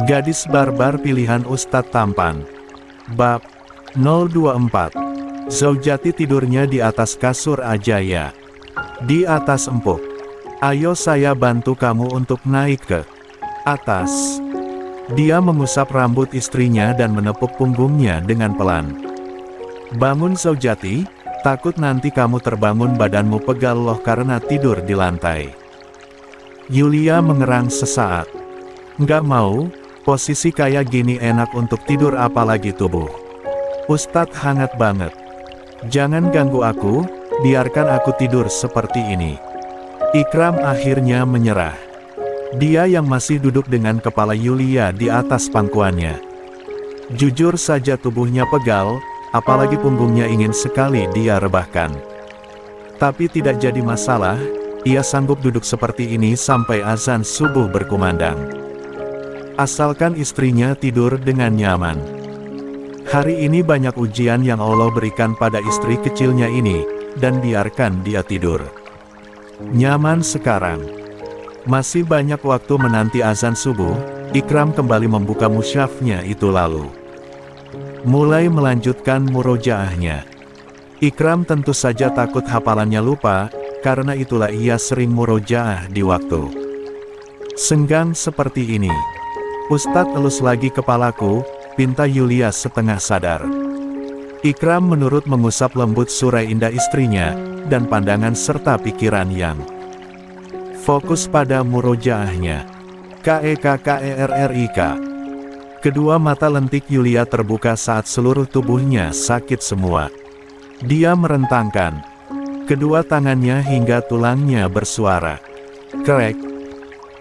Gadis barbar pilihan Ustadz tampan. Bab 024. Zaujati tidurnya di atas kasur aja ya. Di atas empuk. Ayo saya bantu kamu untuk naik ke atas. Dia mengusap rambut istrinya dan menepuk punggungnya dengan pelan. Bangun Zaujati, takut nanti kamu terbangun badanmu pegal loh karena tidur di lantai. Yulia mengerang sesaat. Nggak mau, posisi kayak gini enak untuk tidur apalagi tubuh Ustadz hangat banget. Jangan ganggu aku, biarkan aku tidur seperti ini. Ikram akhirnya menyerah. Dia yang masih duduk dengan kepala Yulia di atas pangkuannya. Jujur saja tubuhnya pegal, apalagi punggungnya ingin sekali dia rebahkan. Tapi tidak jadi masalah, ia sanggup duduk seperti ini sampai azan subuh berkumandang. Asalkan istrinya tidur dengan nyaman. Hari ini banyak ujian yang Allah berikan pada istri kecilnya ini, dan biarkan dia tidur nyaman sekarang. Masih banyak waktu menanti azan subuh. Ikram kembali membuka mushafnya itu lalu mulai melanjutkan murojaahnya. Ikram tentu saja takut hafalannya lupa, karena itulah ia sering murojaah di waktu senggang seperti ini. Ustadz elus lagi kepalaku, pinta Yulia setengah sadar. Ikram menurut mengusap lembut surai indah istrinya, dan pandangan serta pikiran yang fokus pada murojaahnya. KEKKERRIK. Kedua mata lentik Yulia terbuka saat seluruh tubuhnya sakit semua. Dia merentangkan kedua tangannya hingga tulangnya bersuara. Krek.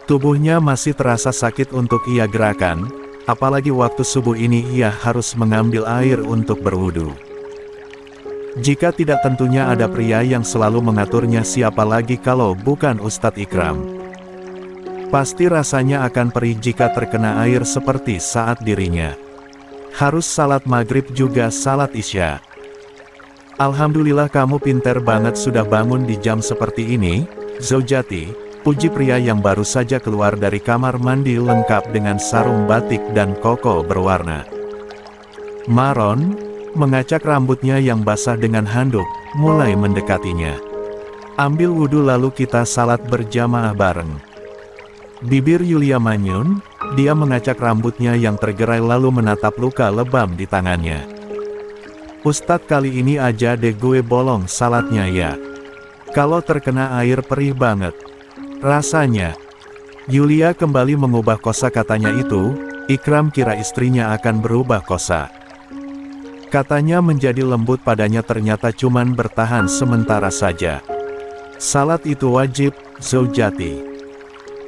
Tubuhnya masih terasa sakit untuk ia gerakan, apalagi waktu subuh ini ia harus mengambil air untuk berwudu. Jika tidak tentunya ada pria yang selalu mengaturnya, siapa lagi kalau bukan Ustadz Ikram. Pasti rasanya akan perih jika terkena air seperti saat dirinya harus salat maghrib juga salat isya. Alhamdulillah kamu pinter banget sudah bangun di jam seperti ini, Zaujati, puji pria yang baru saja keluar dari kamar mandi lengkap dengan sarung batik dan koko berwarna maron, mengacak rambutnya yang basah dengan handuk, mulai mendekatinya. Ambil wudhu lalu kita salat berjamaah bareng. Bibir Yulia manyun, dia mengacak rambutnya yang tergerai lalu menatap luka lebam di tangannya. Ustadz kali ini aja deh gue bolong salatnya ya. Kalau terkena air perih banget rasanya. Yulia kembali mengubah kosakatanya itu. Ikram kira istrinya akan berubah kosa katanya menjadi lembut padanya, ternyata cuman bertahan sementara saja. Salat itu wajib, Zaujati.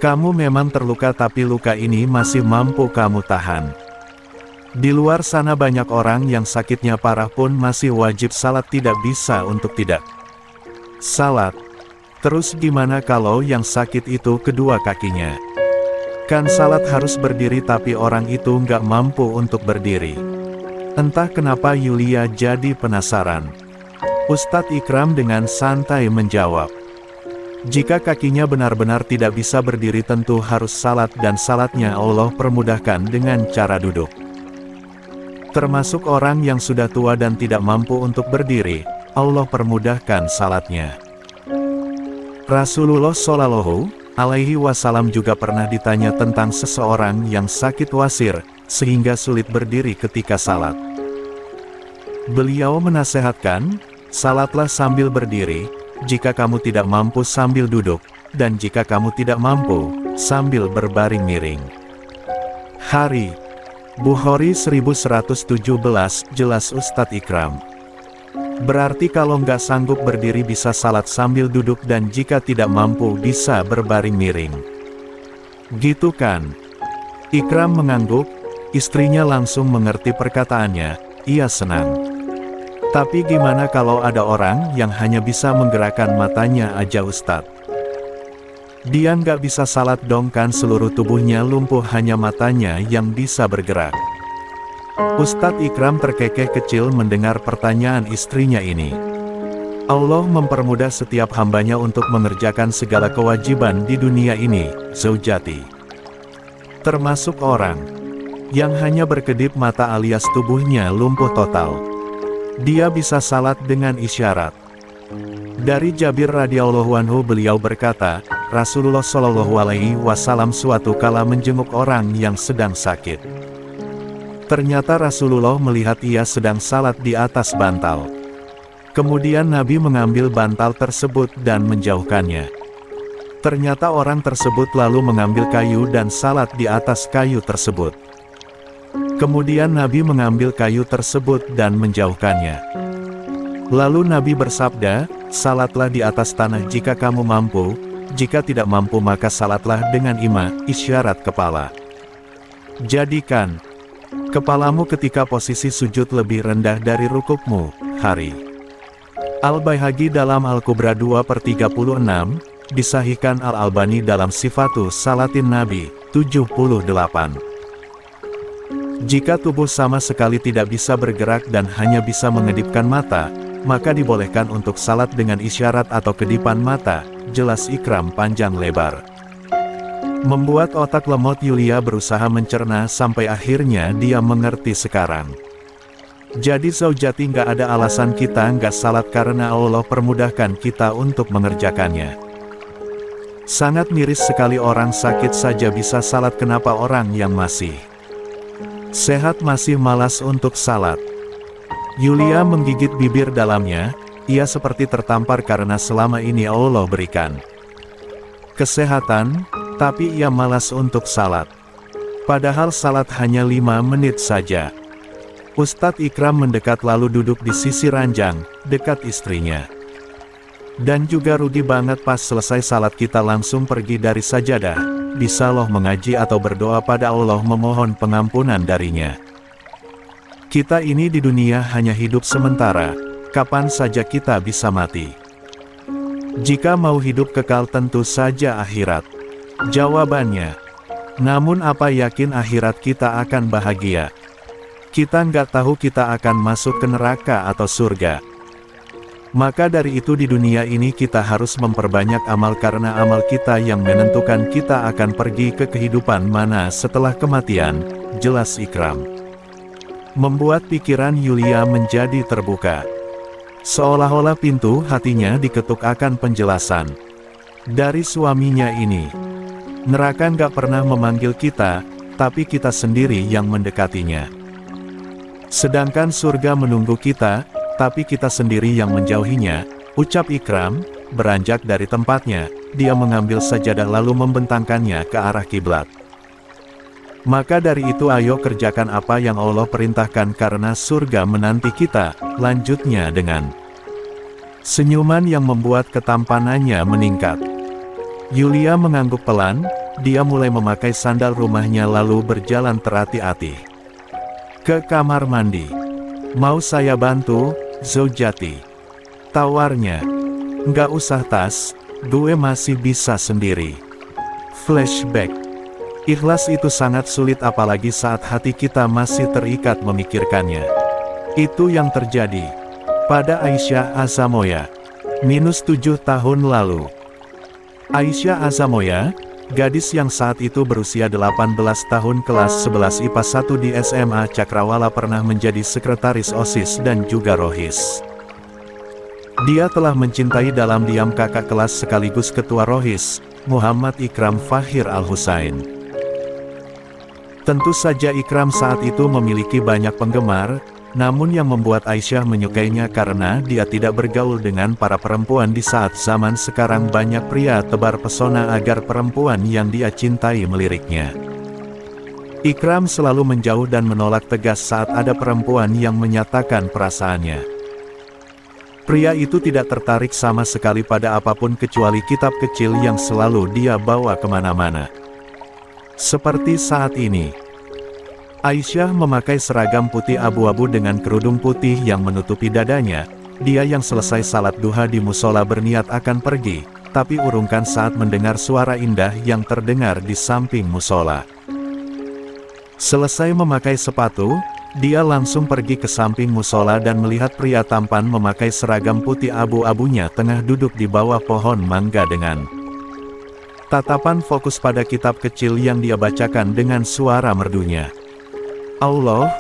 Kamu memang terluka tapi luka ini masih mampu kamu tahan. Di luar sana banyak orang yang sakitnya parah pun masih wajib salat, tidak bisa untuk tidak salat. Terus gimana kalau yang sakit itu kedua kakinya? Kan salat harus berdiri tapi orang itu nggak mampu untuk berdiri. Entah kenapa Yulia jadi penasaran. Ustadz Ikram dengan santai menjawab. Jika kakinya benar-benar tidak bisa berdiri tentu harus salat, dan salatnya Allah permudahkan dengan cara duduk. Termasuk orang yang sudah tua dan tidak mampu untuk berdiri, Allah permudahkan salatnya. Rasulullah Shallallahu Alaihi Wasallam juga pernah ditanya tentang seseorang yang sakit wasir, sehingga sulit berdiri ketika salat. Beliau menasehatkan, salatlah sambil berdiri, jika kamu tidak mampu sambil duduk, dan jika kamu tidak mampu, sambil berbaring miring. Hari Bukhari 1117, jelas Ustadz Ikram. Berarti kalau nggak sanggup berdiri bisa salat sambil duduk, dan jika tidak mampu bisa berbaring miring. Gitu kan? Ikram mengangguk, istrinya langsung mengerti perkataannya, ia senang. Tapi gimana kalau ada orang yang hanya bisa menggerakkan matanya aja Ustadz? Dia nggak bisa salat dong, kan seluruh tubuhnya lumpuh, hanya matanya yang bisa bergerak. Ustadz Ikram terkekeh kecil mendengar pertanyaan istrinya ini. Allah mempermudah setiap hambanya untuk mengerjakan segala kewajiban di dunia ini, Zaujati. Termasuk orang yang hanya berkedip mata alias tubuhnya lumpuh total. Dia bisa salat dengan isyarat. Dari Jabir radhiyallahu anhu beliau berkata, Rasulullah shallallahu alaihi wasallam suatu kala menjenguk orang yang sedang sakit. Ternyata Rasulullah melihat ia sedang salat di atas bantal. Kemudian Nabi mengambil bantal tersebut dan menjauhkannya. Ternyata orang tersebut lalu mengambil kayu dan salat di atas kayu tersebut. Kemudian Nabi mengambil kayu tersebut dan menjauhkannya. Lalu Nabi bersabda, salatlah di atas tanah jika kamu mampu, jika tidak mampu maka salatlah dengan isyarat kepala. Jadikan kepalamu ketika posisi sujud lebih rendah dari rukukmu, hari. Al-Baihaqi dalam Al-Kubra 2/36, disahihkan Al-Albani dalam Sifatus Salatin Nabi, 78. Jika tubuh sama sekali tidak bisa bergerak dan hanya bisa mengedipkan mata, maka dibolehkan untuk salat dengan isyarat atau kedipan mata, jelas Ikram panjang lebar. Membuat otak lemot Yulia berusaha mencerna sampai akhirnya dia mengerti sekarang. Jadi zaujati nggak ada alasan kita nggak salat karena Allah permudahkan kita untuk mengerjakannya. Sangat miris sekali orang sakit saja bisa salat, kenapa orang yang masih sehat masih malas untuk salat. Yulia menggigit bibir dalamnya, ia seperti tertampar karena selama ini Allah berikan kesehatan, tapi ia malas untuk salat. Padahal salat hanya 5 menit saja. Ustadz Ikram mendekat lalu duduk di sisi ranjang, dekat istrinya. Dan juga rugi banget pas selesai salat kita langsung pergi dari sajadah. Bisa loh mengaji atau berdoa pada Allah memohon pengampunan darinya. Kita ini di dunia hanya hidup sementara, kapan saja kita bisa mati. Jika mau hidup kekal tentu saja akhirat. Jawabannya, namun apa yakin akhirat kita akan bahagia? Kita nggak tahu kita akan masuk ke neraka atau surga. Maka dari itu di dunia ini kita harus memperbanyak amal karena amal kita yang menentukan kita akan pergi ke kehidupan mana setelah kematian, jelas Ikram. Membuat pikiran Yulia menjadi terbuka. Seolah-olah pintu hatinya diketuk akan penjelasan dari suaminya ini. Neraka nggak pernah memanggil kita, tapi kita sendiri yang mendekatinya. Sedangkan surga menunggu kita, tapi kita sendiri yang menjauhinya, ucap Ikram. Beranjak dari tempatnya, dia mengambil sajadah lalu membentangkannya ke arah kiblat. Maka dari itu ayo kerjakan apa yang Allah perintahkan karena surga menanti kita, lanjutnya dengan senyuman yang membuat ketampanannya meningkat. Yulia mengangguk pelan, dia mulai memakai sandal rumahnya lalu berjalan terhati-hati ke kamar mandi. Mau saya bantu, zaujati? Tawarnya. Nggak usah tas, gue masih bisa sendiri. Flashback. Ikhlas itu sangat sulit apalagi saat hati kita masih terikat memikirkannya. Itu yang terjadi pada Aisyah Azamoya, -7 tahun lalu. Aisyah Azamoya, gadis yang saat itu berusia 18 tahun kelas 11 IPA 1 di SMA Cakrawala pernah menjadi sekretaris OSIS dan juga Rohis. Dia telah mencintai dalam diam kakak kelas sekaligus ketua Rohis, Muhammad Ikram Fahir Al-Husain. Tentu saja Ikram saat itu memiliki banyak penggemar, namun yang membuat Aisyah menyukainya karena dia tidak bergaul dengan para perempuan di saat zaman sekarang banyak pria tebar pesona agar perempuan yang dia cintai meliriknya. Ikram selalu menjauh dan menolak tegas saat ada perempuan yang menyatakan perasaannya. Pria itu tidak tertarik sama sekali pada apapun kecuali kitab kecil yang selalu dia bawa kemana-mana. Seperti saat ini. Aisyah memakai seragam putih abu-abu dengan kerudung putih yang menutupi dadanya. Dia yang selesai salat duha di musola berniat akan pergi, tapi urungkan saat mendengar suara indah yang terdengar di samping musola. Selesai memakai sepatu, dia langsung pergi ke samping musola dan melihat pria tampan memakai seragam putih abu-abunya tengah duduk di bawah pohon mangga dengan tatapan fokus pada kitab kecil yang dia bacakan dengan suara merdunya. Allah,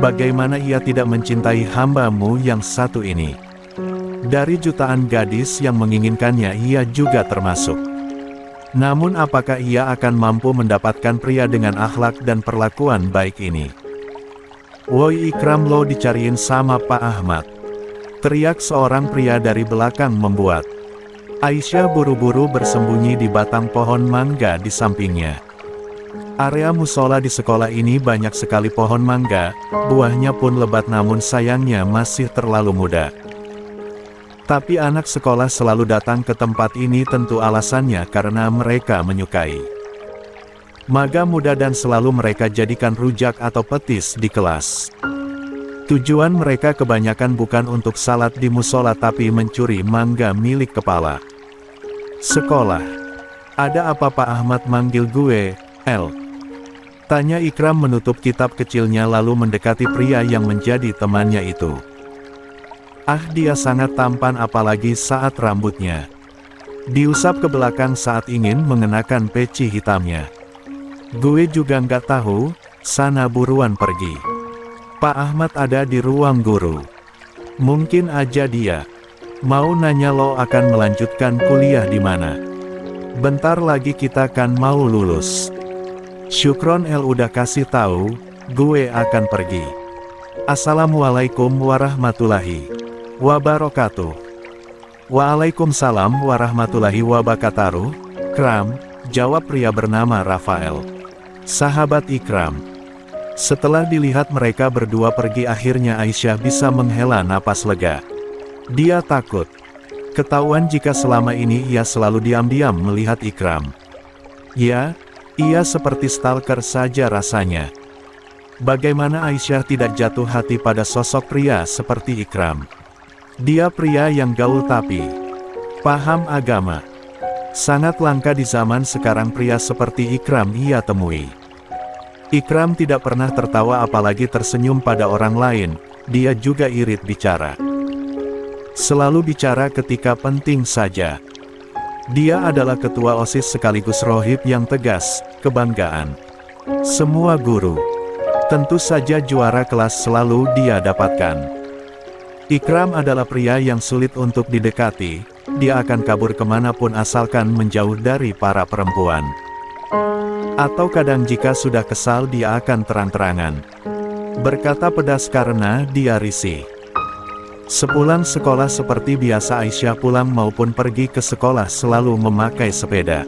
bagaimana ia tidak mencintai hamba-Mu yang satu ini? Dari jutaan gadis yang menginginkannya ia juga termasuk. Namun apakah ia akan mampu mendapatkan pria dengan akhlak dan perlakuan baik ini? Woi Ikram, lo dicariin sama Pak Ahmad. Teriak seorang pria dari belakang membuat Aisyah buru-buru bersembunyi di batang pohon mangga di sampingnya. Area musola di sekolah ini banyak sekali pohon mangga, buahnya pun lebat namun sayangnya masih terlalu muda. Tapi anak sekolah selalu datang ke tempat ini, tentu alasannya karena mereka menyukai mangga muda dan selalu mereka jadikan rujak atau petis di kelas. Tujuan mereka kebanyakan bukan untuk salat di musola tapi mencuri mangga milik kepala sekolah. Ada apa Pak Ahmad manggil gue, El? Tanya Ikram menutup kitab kecilnya lalu mendekati pria yang menjadi temannya itu. Ah, dia sangat tampan apalagi saat rambutnya diusap ke belakang saat ingin mengenakan peci hitamnya. Gue juga nggak tahu, sana buruan pergi. Pak Ahmad ada di ruang guru. Mungkin aja dia mau nanya lo akan melanjutkan kuliah di mana. Bentar lagi kita kan mau lulus. Syukron El udah kasih tahu, gue akan pergi. Assalamualaikum warahmatullahi wabarakatuh. Waalaikumsalam warahmatullahi wabarakatuh. Kram, jawab pria bernama Rafael, sahabat Ikram. Setelah dilihat mereka berdua pergi akhirnya Aisyah bisa menghela napas lega. Dia takut ketahuan jika selama ini ia selalu diam-diam melihat Ikram. Ya, ia seperti stalker saja rasanya. Bagaimana Aisyah tidak jatuh hati pada sosok pria seperti Ikram? Dia pria yang gaul tapi paham agama. Sangat langka di zaman sekarang pria seperti Ikram ia temui. Ikram tidak pernah tertawa apalagi tersenyum pada orang lain, dia juga irit bicara. Selalu bicara ketika penting saja. Dia adalah ketua OSIS sekaligus rohib yang tegas, kebanggaan semua guru. Tentu saja juara kelas selalu dia dapatkan. Ikram adalah pria yang sulit untuk didekati, dia akan kabur kemanapun asalkan menjauh dari para perempuan. Atau kadang jika sudah kesal dia akan terang-terangan berkata pedas karena dia risih. Sepulang sekolah seperti biasa Aisyah pulang maupun pergi ke sekolah selalu memakai sepeda.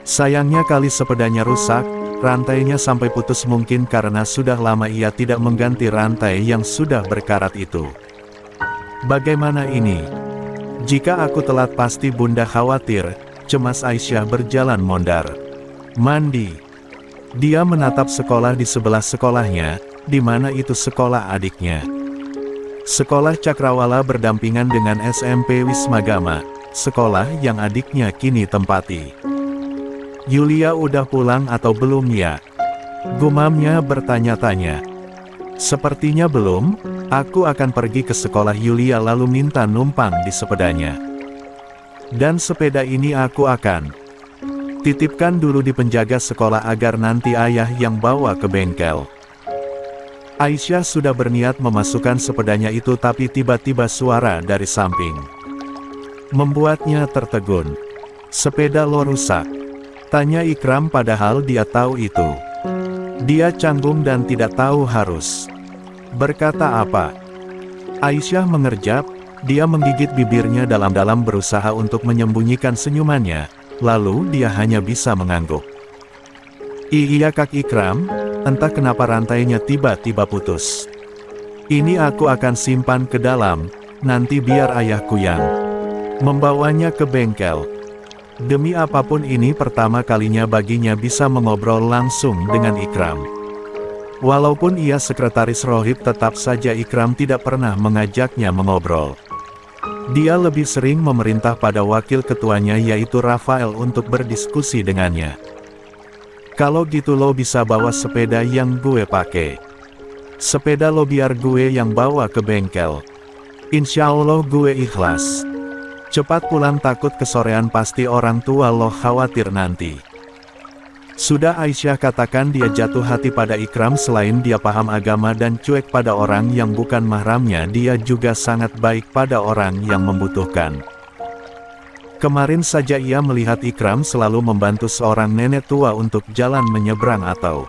Sayangnya kali sepedanya rusak, rantainya sampai putus mungkin karena sudah lama ia tidak mengganti rantai yang sudah berkarat itu. Bagaimana ini? Jika aku telat pasti bunda khawatir, cemas Aisyah berjalan mondar mandi. Dia menatap sekolah di sebelah sekolahnya, di mana itu sekolah adiknya. Sekolah Cakrawala berdampingan dengan SMP Wismagama, sekolah yang adiknya kini tempati. Yulia udah pulang atau belum ya? Gumamnya bertanya-tanya. Sepertinya belum, aku akan pergi ke sekolah Yulia lalu minta numpang di sepedanya. Dan sepeda ini aku akan titipkan dulu di penjaga sekolah agar nanti ayah yang bawa ke bengkel. Aisyah sudah berniat memasukkan sepedanya itu tapi tiba-tiba suara dari samping membuatnya tertegun. Sepeda lo rusak? Tanya Ikram padahal dia tahu itu. Dia canggung dan tidak tahu harus berkata apa. Aisyah mengerjap, dia menggigit bibirnya dalam-dalam berusaha untuk menyembunyikan senyumannya. Lalu dia hanya bisa mengangguk. Iya Kak Ikram, entah kenapa rantainya tiba-tiba putus. Ini aku akan simpan ke dalam, nanti biar ayahku yang membawanya ke bengkel. Demi apapun ini pertama kalinya baginya bisa mengobrol langsung dengan Ikram. Walaupun ia sekretaris rohib tetap saja Ikram tidak pernah mengajaknya mengobrol. Dia lebih sering memerintah pada wakil ketuanya yaitu Rafael untuk berdiskusi dengannya. Kalau gitu lo bisa bawa sepeda yang gue pakai. Sepeda lo biar gue yang bawa ke bengkel. Insya Allah gue ikhlas. Cepat pulang takut kesorean pasti orang tua lo khawatir nanti. Sudah Aisyah katakan dia jatuh hati pada Ikram. Selain dia paham agama dan cuek pada orang yang bukan mahramnya, dia juga sangat baik pada orang yang membutuhkan. Kemarin saja ia melihat Ikram selalu membantu seorang nenek tua untuk jalan menyeberang atau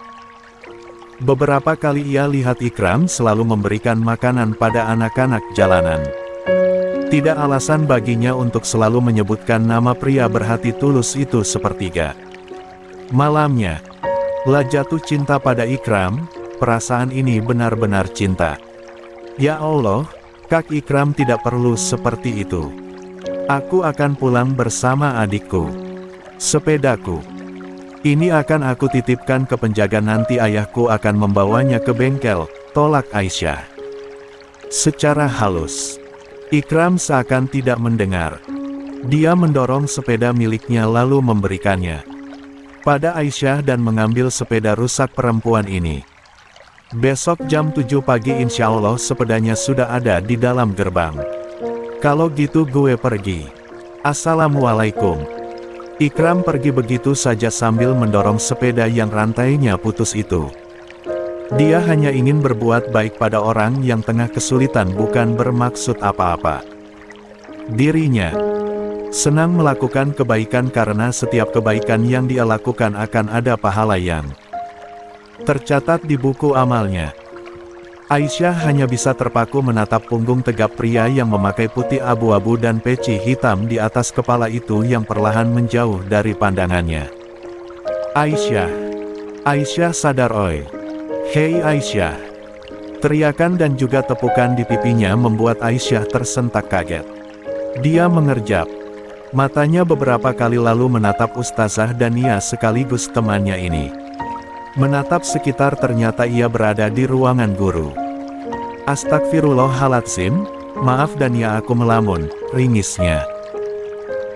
beberapa kali ia lihat Ikram selalu memberikan makanan pada anak-anak jalanan. Tidak alasan baginya untuk selalu menyebutkan nama pria berhati tulus itu sepertiga. Malamnya, La jatuh cinta pada Ikram. Perasaan ini benar-benar cinta. Ya Allah, Kak Ikram tidak perlu seperti itu. Aku akan pulang bersama adikku. Sepedaku ini akan aku titipkan ke penjaga, nanti ayahku akan membawanya ke bengkel, tolak Aisyah. Secara halus, Ikram seakan tidak mendengar. Dia mendorong sepeda miliknya lalu memberikannya pada Aisyah dan mengambil sepeda rusak perempuan ini. Besok jam 7 pagi insya Allah sepedanya sudah ada di dalam gerbang. Kalau gitu gue pergi. Assalamualaikum. Ikram pergi begitu saja sambil mendorong sepeda yang rantainya putus itu. Dia hanya ingin berbuat baik pada orang yang tengah kesulitan, bukan bermaksud apa-apa. Dirinya senang melakukan kebaikan karena setiap kebaikan yang dia lakukan akan ada pahala yang tercatat di buku amalnya. Aisyah hanya bisa terpaku menatap punggung tegap pria yang memakai putih abu-abu dan peci hitam di atas kepala itu yang perlahan menjauh dari pandangannya. Aisyah. Aisyah sadar oi. Hei Aisyah. Teriakan dan juga tepukan di pipinya membuat Aisyah tersentak kaget. Dia mengerjap matanya beberapa kali lalu menatap Ustazah Dania sekaligus temannya ini. Menatap sekitar, ternyata ia berada di ruangan guru. Astagfirullahaladzim, maaf Dania, aku melamun, ringisnya.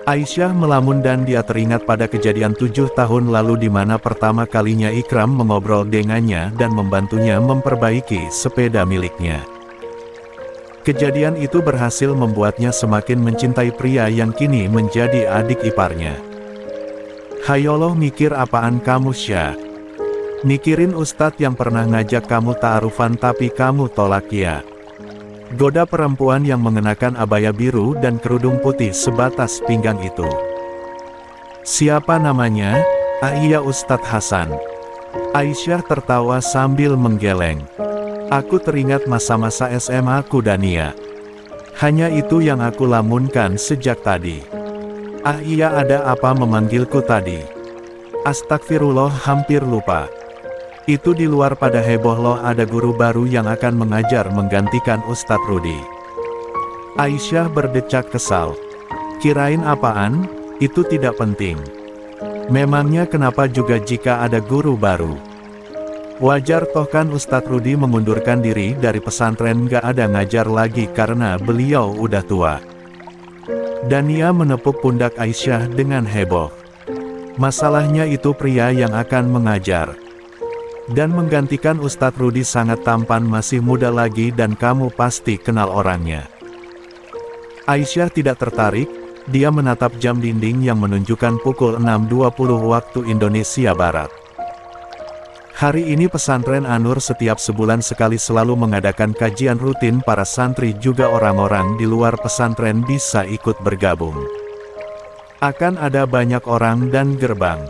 Aisyah melamun dan dia teringat pada kejadian 7 tahun lalu di mana pertama kalinya Ikram mengobrol dengannya dan membantunya memperbaiki sepeda miliknya. Kejadian itu berhasil membuatnya semakin mencintai pria yang kini menjadi adik iparnya. Hayoloh, mikir apaan kamu Syah? Mikirin ustadz yang pernah ngajak kamu ta'arufan tapi kamu tolak ya. Goda perempuan yang mengenakan abaya biru dan kerudung putih sebatas pinggang itu. Siapa namanya? Ah iya, Ustadz Hasan. Aisyah tertawa sambil menggeleng. Aku teringat masa-masa SMA ku Dania. Hanya itu yang aku lamunkan sejak tadi. Ah iya, ada apa memanggilku tadi? Astagfirullah, hampir lupa. Itu di luar pada heboh loh, ada guru baru yang akan mengajar menggantikan Ustadz Rudi. Aisyah berdecak kesal. Kirain apaan? Itu tidak penting. Memangnya kenapa juga jika ada guru baru? Wajar toh kan Ustadz Rudi mengundurkan diri dari pesantren, gak ada ngajar lagi karena beliau udah tua. Dania menepuk pundak Aisyah dengan heboh. Masalahnya itu pria yang akan mengajar dan menggantikan Ustadz Rudi sangat tampan, masih muda lagi, dan kamu pasti kenal orangnya. Aisyah tidak tertarik. Dia menatap jam dinding yang menunjukkan pukul 6.20 waktu Indonesia Barat. Hari ini pesantren An-Nur setiap sebulan sekali selalu mengadakan kajian rutin para santri, juga orang-orang di luar pesantren bisa ikut bergabung. Akan ada banyak orang dan gerbang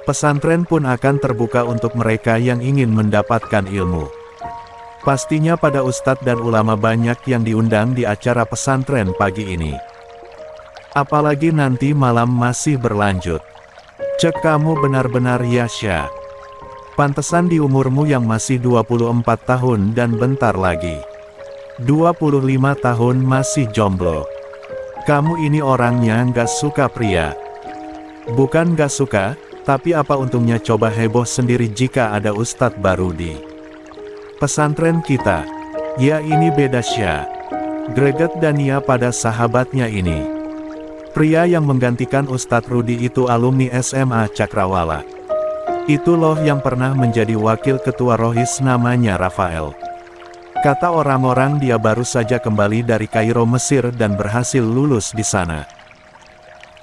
pesantren pun akan terbuka untuk mereka yang ingin mendapatkan ilmu. Pastinya pada ustadz dan ulama banyak yang diundang di acara pesantren pagi ini. Apalagi nanti malam masih berlanjut. Cek kamu benar-benar ya Syah. Pantesan di umurmu yang masih 24 tahun dan bentar lagi 25 tahun masih jomblo. Kamu ini orangnya nggak suka pria. Bukan nggak suka, tapi apa untungnya coba heboh sendiri jika ada ustadz baru di pesantren kita. Ya ini beda Syah. Greget Dania pada sahabatnya ini. Pria yang menggantikan Ustadz Rudi itu alumni SMA Cakrawala. Itu loh yang pernah menjadi wakil ketua Rohis, namanya Rafael. Kata orang-orang dia baru saja kembali dari Kairo Mesir dan berhasil lulus di sana.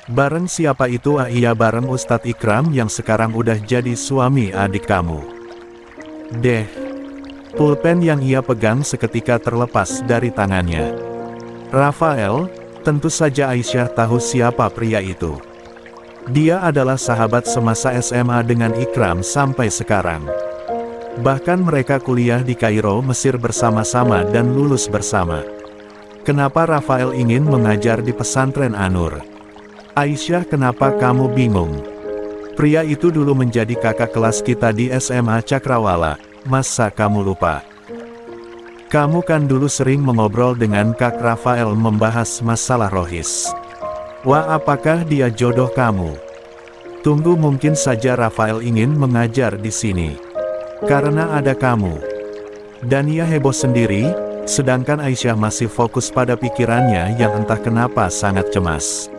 Bareng siapa itu? Ah, iya bareng Ustadz Ikram yang sekarang udah jadi suami adik kamu. Deh. Pulpen yang ia pegang seketika terlepas dari tangannya. Rafael, tentu saja Aisyah tahu siapa pria itu. Dia adalah sahabat semasa SMA dengan Ikram sampai sekarang. Bahkan mereka kuliah di Kairo, Mesir bersama-sama dan lulus bersama. Kenapa Rafael ingin mengajar di pesantren An-Nur? Aisyah, kenapa kamu bingung? Pria itu dulu menjadi kakak kelas kita di SMA Cakrawala, masa kamu lupa? Kamu kan dulu sering mengobrol dengan Kak Rafael membahas masalah rohis. Wah, apakah dia jodoh kamu? Tunggu, mungkin saja Rafael ingin mengajar di sini. Karena ada kamu. Dan ia heboh sendiri, sedangkan Aisyah masih fokus pada pikirannya yang entah kenapa sangat cemas.